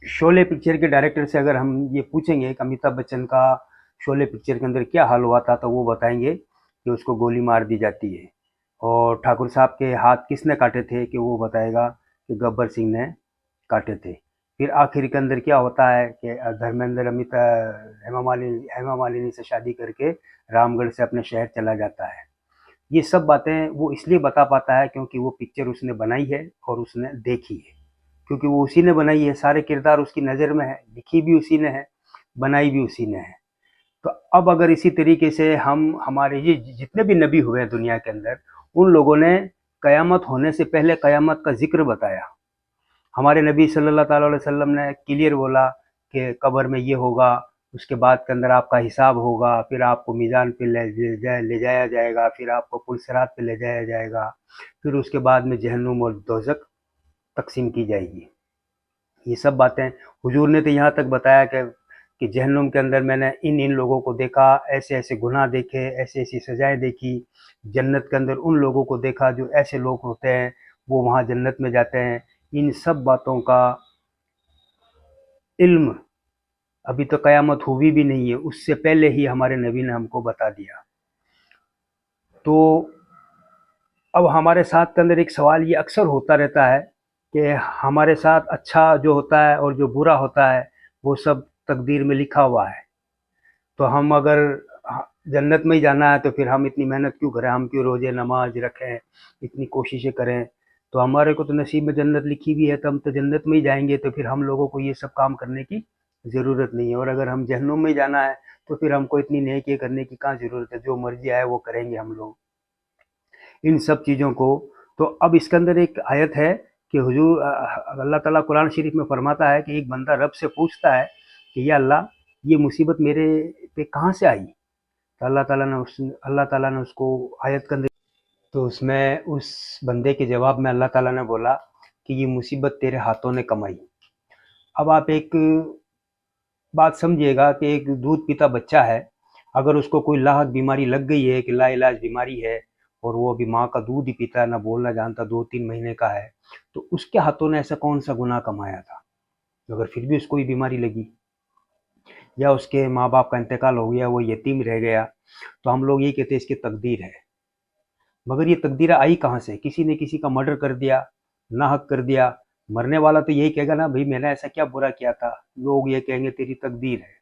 Sholay picture के director से अगर हम ये पूछेंगे कि अमिताभ बच्चन का शोले पिक्चर के अंदर क्या हाल हुआ था, तो वो बताएंगे कि उसको गोली मार दी जाती है। और ठाकुर साहब के हाथ किसने काटे थे, कि वो बताएगा कि गब्बर सिंह ने काटे थे। फिर आखिर के अंदर क्या होता है कि धर्मेंद्र हेमा मालिनी से शादी करके रामगढ़ से अपने शहर चला जाता है। ये सब बातें वो इसलिए बता पाता है क्योंकि वो पिक्चर उसने बनाई है और उसने देखी है। क्योंकि वो उसी ने बनाई है, सारे किरदार उसकी नज़र में है, लिखी भी उसी ने है, बनाई भी उसी ने है। तो अब अगर इसी तरीके से हम हमारे ये जितने भी नबी हुए हैं दुनिया के अंदर, उन लोगों ने कयामत होने से पहले कयामत का जिक्र बताया। हमारे नबी सल्लल्लाहु अलैहि वसल्लम ने क्लियर बोला कि कब्र में ये होगा, उसके बाद के अंदर आपका हिसाब होगा, फिर आपको मीज़ान पे ले जाया जाएगा, फिर आपको पुलसिरात पे ले जाया जाएगा, फिर उसके बाद में जहन्नुम और दोज़ख तकसीम की जाएगी। ये सब बातें हुजूर ने तो यहाँ तक बताया कि जहन्नुम के अंदर मैंने इन इन लोगों को देखा, ऐसे ऐसे गुनाह देखे, ऐसी ऐसी सजाएं देखी। जन्नत के अंदर उन लोगों को देखा जो ऐसे लोग होते हैं, वो वहाँ जन्नत में जाते हैं। इन सब बातों का इल्म अभी तो कयामत हुई भी नहीं है, उससे पहले ही हमारे नबी ने हमको बता दिया। तो अब हमारे साथ के अंदर एक सवाल ये अक्सर होता रहता है कि हमारे साथ अच्छा जो होता है और जो बुरा होता है वो सब तकदीर में लिखा हुआ है। तो हम अगर जन्नत में ही जाना है तो फिर हम इतनी मेहनत क्यों करें, हम क्यों रोज़े नमाज रखें, इतनी कोशिशें करें। तो हमारे को तो नसीब में जन्नत लिखी भी है, तो हम तो जन्नत में ही जाएंगे, तो फिर हम लोगों को ये सब काम करने की ज़रूरत नहीं है। और अगर हम जहन्नुम में जाना है तो फिर हमको इतनी नेकी करने की कहाँ ज़रूरत है, जो मर्जी आए वो करेंगे हम लोग इन सब चीज़ों को। तो अब इसके अंदर एक आयत है कि हुजूर अल्लाह ताला कुरान शरीफ में फरमाता है कि एक बंदा रब से पूछता है कि या अल्लाह, ये मुसीबत मेरे पे कहाँ से आई। तो अल्लाह ताला ने उसको आयत के अंदर, तो उसमें उस बंदे के जवाब में अल्लाह ताला ने बोला कि ये मुसीबत तेरे हाथों ने कमाई। अब आप एक बात समझिएगा कि एक दूध पीता बच्चा है, अगर उसको कोई लाहक बीमारी लग गई है कि लाइलाज बीमारी है, और वो अभी माँ का दूध ही पीता है, ना बोलना जानता, 2-3 महीने का है, तो उसके हाथों ने ऐसा कौन सा गुनाह कमाया था अगर फिर भी उसको ये बीमारी लगी, या उसके माँ बाप का इंतकाल हो गया, वो यतीम रह गया, तो हम लोग ये कहते हैं इसकी तकदीर है। मगर ये तकदीर आई कहाँ से, किसी ने किसी का मर्डर कर दिया, नाहक कर दिया। मरने वाला तो यही कहेगा ना, भाई मैंने ऐसा क्या बुरा किया था, लोग ये कहेंगे तेरी तकदीर है।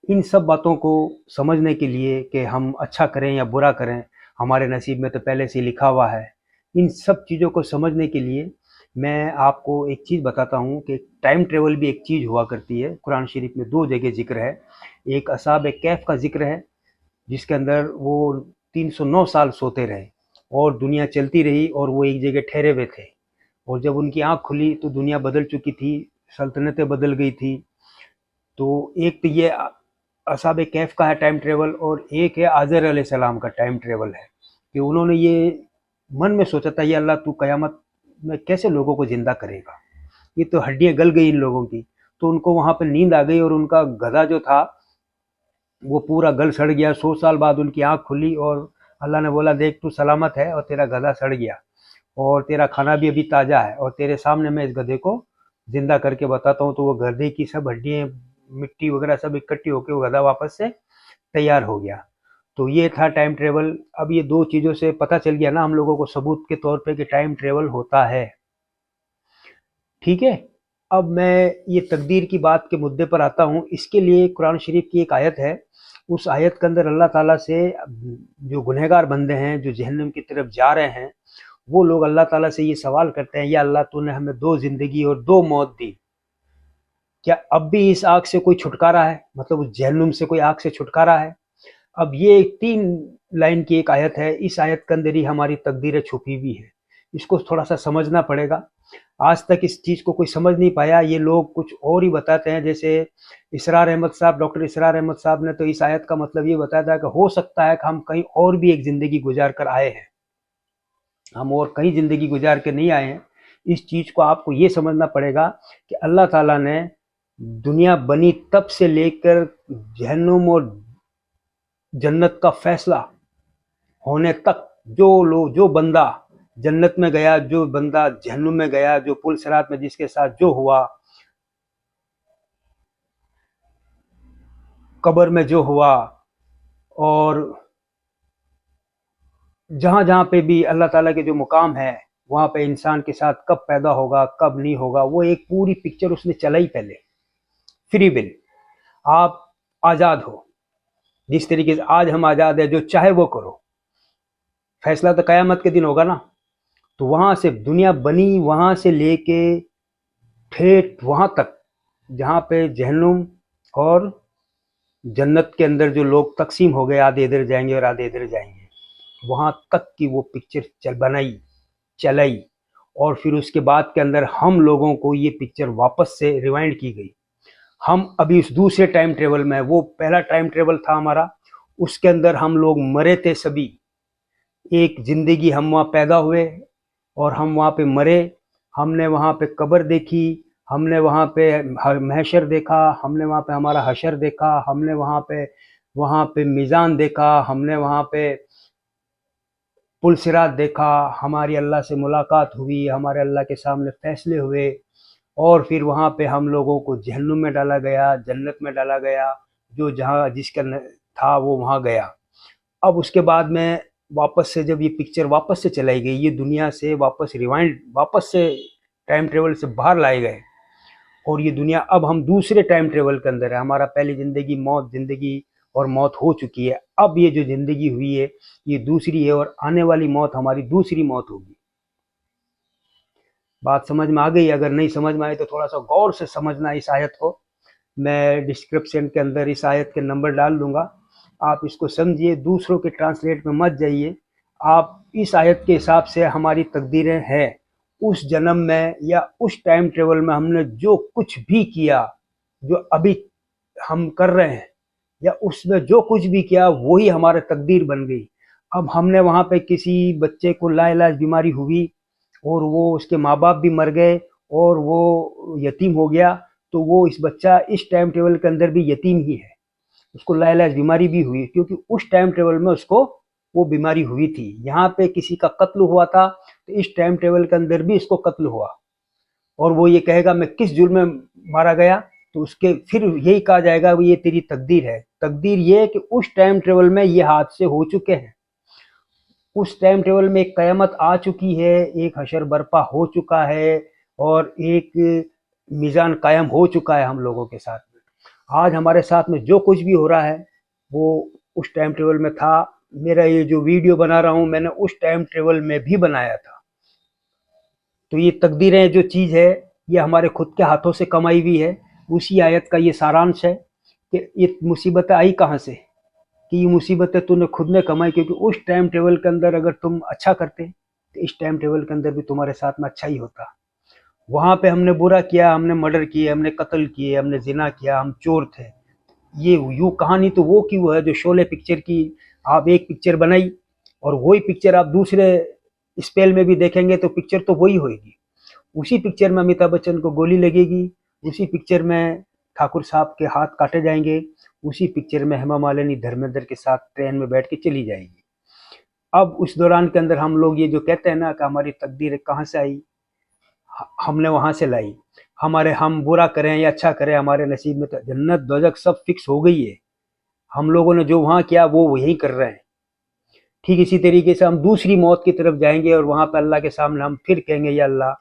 इन सब बातों को समझने के लिए कि हम अच्छा करें या बुरा करें, हमारे नसीब में तो पहले से लिखा हुआ है। इन सब चीज़ों को समझने के लिए मैं आपको एक चीज़ बताता हूँ कि टाइम ट्रेवल भी एक चीज़ हुआ करती है। कुरान शरीफ में 2 जगह जिक्र है। एक असाब कैफ का जिक्र है, जिसके अंदर वो 309 साल सोते रहे और दुनिया चलती रही, और वो एक जगह ठहरे हुए थे, और जब उनकी आँख खुली तो दुनिया बदल चुकी थी, सल्तनतें बदल गई थी। तो एक तो ये असाब कैफ का है टाइम ट्रेवल, और एक है आज़र अलैहिस्सलाम का टाइम ट्रेवल है कि उन्होंने ये मन में सोचा था, ये अल्लाह तू कयामत में कैसे लोगों को ज़िंदा करेगा, ये तो हड्डियाँ गल गई इन लोगों की। तो उनको वहाँ पर नींद आ गई और उनका गधा जो था वो पूरा गल सड़ गया। 100 साल बाद उनकी आँख खुली और अल्लाह ने बोला देख तू सलामत है और तेरा गधा सड़ गया और तेरा खाना भी अभी ताज़ा है, और तेरे सामने मैं इस गधे को जिंदा करके बताता हूँ। तो वो गधे की सब हड्डियाँ मिट्टी वगैरह सब इकट्ठी होकर वो गधा वापस से तैयार हो गया। तो ये था टाइम ट्रेवल। अब ये 2 चीज़ों से पता चल गया ना हम लोगों को सबूत के तौर पे कि टाइम ट्रेवल होता है। ठीक है, अब मैं ये तकदीर की बात के मुद्दे पर आता हूँ। इसके लिए कुरान शरीफ की एक आयत है, उस आयत के अंदर अल्लाह ताला से जो गुनहगार बंदे हैं जो जहन्नम की तरफ जा रहे हैं, वो लोग अल्लाह ताला से ये सवाल करते हैं, या अल्लाह तूने हमें 2 जिंदगी और 2 मौत दी, क्या अब भी इस आग से कोई छुटकारा है, मतलब उस जहन्नुम से कोई आग से छुटकारा है। अब ये 3 लाइन की एक आयत है, इस आयत के अंदर ही हमारी तकदीरें छुपी हुई है, इसको थोड़ा सा समझना पड़ेगा। आज तक इस चीज़ को कोई समझ नहीं पाया, ये लोग कुछ और ही बताते हैं। जैसे इसरार अहमद साहब, डॉक्टर इसरार अहमद साहब ने तो इस आयत का मतलब ये बताया था कि हो सकता है कि हम कहीं और भी एक ज़िंदगी गुजार कर आए हैं, हम और कहीं ज़िंदगी गुजार के नहीं आए हैं। इस चीज़ को आपको ये समझना पड़ेगा कि अल्लाह ताला ने दुनिया बनी तब से लेकर जहन्नुम और जन्नत का फैसला होने तक, जो बंदा जन्नत में गया, जो बंदा जहन्नुम में गया, जो पुल सिरात में जिसके साथ जो हुआ, कब्र में जो हुआ, और जहाँ जहाँ पे भी अल्लाह ताला के जो मुकाम है, वहाँ पे इंसान के साथ कब पैदा होगा कब नहीं होगा, वो एक पूरी पिक्चर उसने चलाई पहले। फ्री विल, आप आज़ाद हो, जिस तरीके से आज हम आज़ाद है, जो चाहे वो करो, फैसला तो क़यामत के दिन होगा ना। तो वहाँ से दुनिया बनी, वहाँ से लेके ठेठ वहाँ तक जहाँ पे जहन्नुम और जन्नत के अंदर जो लोग तकसीम हो गए, आधे इधर जाएंगे और आधे इधर जाएंगे, वहाँ तक की वो पिक्चर बनाई, चलाई। और फिर उसके बाद के अंदर हम लोगों को ये पिक्चर वापस से रिवाइंड की गई। हम अभी उस दूसरे टाइम ट्रेवल में, वो पहला टाइम ट्रेवल था हमारा, उसके अंदर हम लोग मरे थे सभी। एक जिंदगी हम वहाँ पैदा हुए और हम वहाँ पे मरे। हमने वहाँ पे कब्र देखी, हमने वहाँ पे महशर देखा, हमने वहाँ पे हमारा हशर देखा, हमने वहाँ पे मीज़ान देखा, हमने वहाँ पे पुलसिरात देखा, हमारी अल्लाह से मुलाकात हुई, हमारे अल्लाह के सामने फैसले हुए। और फिर वहाँ पे हम लोगों को जहन्नुम में डाला गया, जन्नत में डाला गया, जो जहाँ जिसका था वो वहाँ गया। अब उसके बाद में वापस से जब ये पिक्चर वापस से चलाई गई, ये दुनिया से वापस रिवाइंड, वापस से टाइम ट्रेवल से बाहर लाए गए, और ये दुनिया अब हम दूसरे टाइम ट्रेवल के अंदर है। हमारा पहली ज़िंदगी मौत, ज़िंदगी और मौत हो चुकी है। अब ये जो ज़िंदगी हुई है ये दूसरी है, और आने वाली मौत हमारी दूसरी मौत होगी। बात समझ में आ गई? अगर नहीं समझ में आई तो थोड़ा सा गौर से समझना इस आयत को। मैं डिस्क्रिप्शन के अंदर इस आयत के नंबर डाल दूंगा, आप इसको समझिए, दूसरों के ट्रांसलेट में मत जाइए। आप इस आयत के हिसाब से हमारी तकदीरें हैं, उस जन्म में या उस टाइम ट्रेवल में हमने जो कुछ भी किया, जो अभी हम कर रहे हैं, या उसमें जो कुछ भी किया वही हमारा तकदीर बन गई। अब हमने वहाँ पे किसी बच्चे को लाइलाज बीमारी हुई और वो उसके माँ बाप भी मर गए और वो यतीम हो गया, तो वो इस बच्चा इस टाइम टेबल के अंदर भी यतीम ही है। उसको लाइलाज बीमारी भी हुई क्योंकि उस टाइम टेबल में उसको वो बीमारी हुई थी। यहाँ पे किसी का कत्ल हुआ था तो इस टाइम टेबल के अंदर भी इसको कत्ल हुआ, और वो ये कहेगा मैं किस जुर्म में मारा गया, तो उसके फिर यही कहा जाएगा वो ये तेरी तकदीर है। तकदीर ये है कि उस टाइम ट्रेवल में ये हादसे हो चुके हैं, उस टाइम ट्रेवल में एक कयामत आ चुकी है, एक हशर बर्पा हो चुका है, और एक मीज़ान कायम हो चुका है हम लोगों के साथ में। आज हमारे साथ में जो कुछ भी हो रहा है वो उस टाइम ट्रेवल में था। मेरा ये जो वीडियो बना रहा हूँ मैंने उस टाइम ट्रेवल में भी बनाया था। तो ये तकदीरें जो चीज़ है ये हमारे खुद के हाथों से कमाई हुई है। उसी आयत का ये सारांश है कि ये मुसीबतें आई कहाँ से, कि ये मुसीबतें तूने खुद ने कमाई, क्योंकि उस टाइम टेबल के अंदर अगर तुम अच्छा करते तो इस टाइम टेबल के अंदर भी तुम्हारे साथ में अच्छा ही होता। वहाँ पे हमने बुरा किया, हमने मर्डर किए, हमने कत्ल किए, हमने जिना किया, हम चोर थे। ये यूँ कहानी तो वो की वो है जो शोले पिक्चर की आप एक पिक्चर बनाई और वही पिक्चर आप दूसरे स्पेल में भी देखेंगे तो पिक्चर तो वही होगी। उसी पिक्चर में अमिताभ बच्चन को गोली लगेगी, उसी पिक्चर में ठाकुर साहब के हाथ काटे जाएंगे, उसी पिक्चर में हेमा मालिनी धर्मेंद्र के साथ ट्रेन में बैठ के चली जाएगी। अब उस दौरान के अंदर हम लोग ये जो कहते हैं ना कि हमारी तकदीर कहाँ से आई, हमने वहाँ से लाई। हमारे हम बुरा करें या अच्छा करें हमारे नसीब में तो जन्नत दोजख सब फिक्स हो गई है। हम लोगों ने जो वहाँ किया वो यही कर रहे हैं। ठीक इसी तरीके से हम दूसरी मौत की तरफ जाएंगे और वहाँ पर अल्लाह के सामने हम फिर कहेंगे या अल्लाह,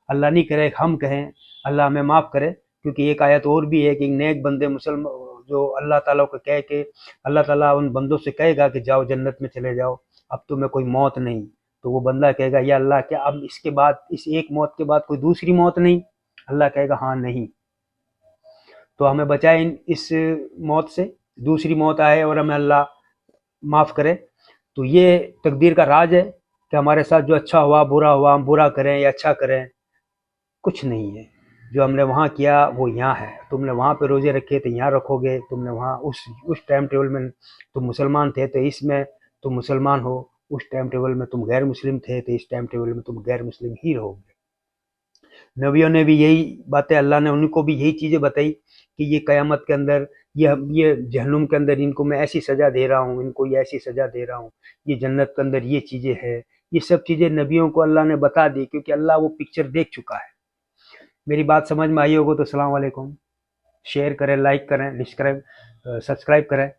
अल्लाह नहीं करे हम कहें अल्लाह हमें माफ़ करे, क्योंकि एक आयत और भी है कि नेक बंदे मुसलमान जो अल्लाह ताला को कह के अल्लाह ताला उन बंदों से कहेगा कि जाओ जन्नत में चले जाओ, अब तुम्हें कोई मौत नहीं। तो वो बंदा कहेगा या अल्लाह क्या अब इसके बाद इस एक मौत के बाद कोई दूसरी मौत नहीं? अल्लाह कहेगा हाँ नहीं। तो हमें बचाए इस मौत से, दूसरी मौत आए और हमें अल्लाह माफ़ करे। तो ये तकदीर का राज है कि हमारे साथ जो अच्छा हुआ बुरा हुआ, हम बुरा करें या अच्छा करें कुछ नहीं है। जो हमने वहाँ किया वो यहाँ है। तुमने वहाँ पे रोज़े रखे तो यहाँ रखोगे, तुमने वहाँ उस टाइम टेबल में तुम मुसलमान थे तो इसमें तुम मुसलमान हो, उस टाइम टेबल में तुम गैर मुस्लिम थे तो इस टाइम टेबल में तुम गैर मुस्लिम ही रहोगे। नबियों ने भी यही बातें, अल्लाह ने उनको भी यही चीज़ें बताई कि ये क़यामत के अंदर ये जहन्नुम के अंदर इनको मैं ऐसी सज़ा दे रहा हूँ, इनको ये ऐसी सज़ा दे रहा हूँ, ये जन्नत के अंदर ये चीज़ें हैं। ये सब चीज़ें नबियों को अल्लाह ने बता दी क्योंकि अल्लाह वो पिक्चर देख चुका है। मेरी बात समझ में आई होगा तो अस्सलाम वालेकुम, शेयर करें, लाइक करें, सब्सक्राइब करें।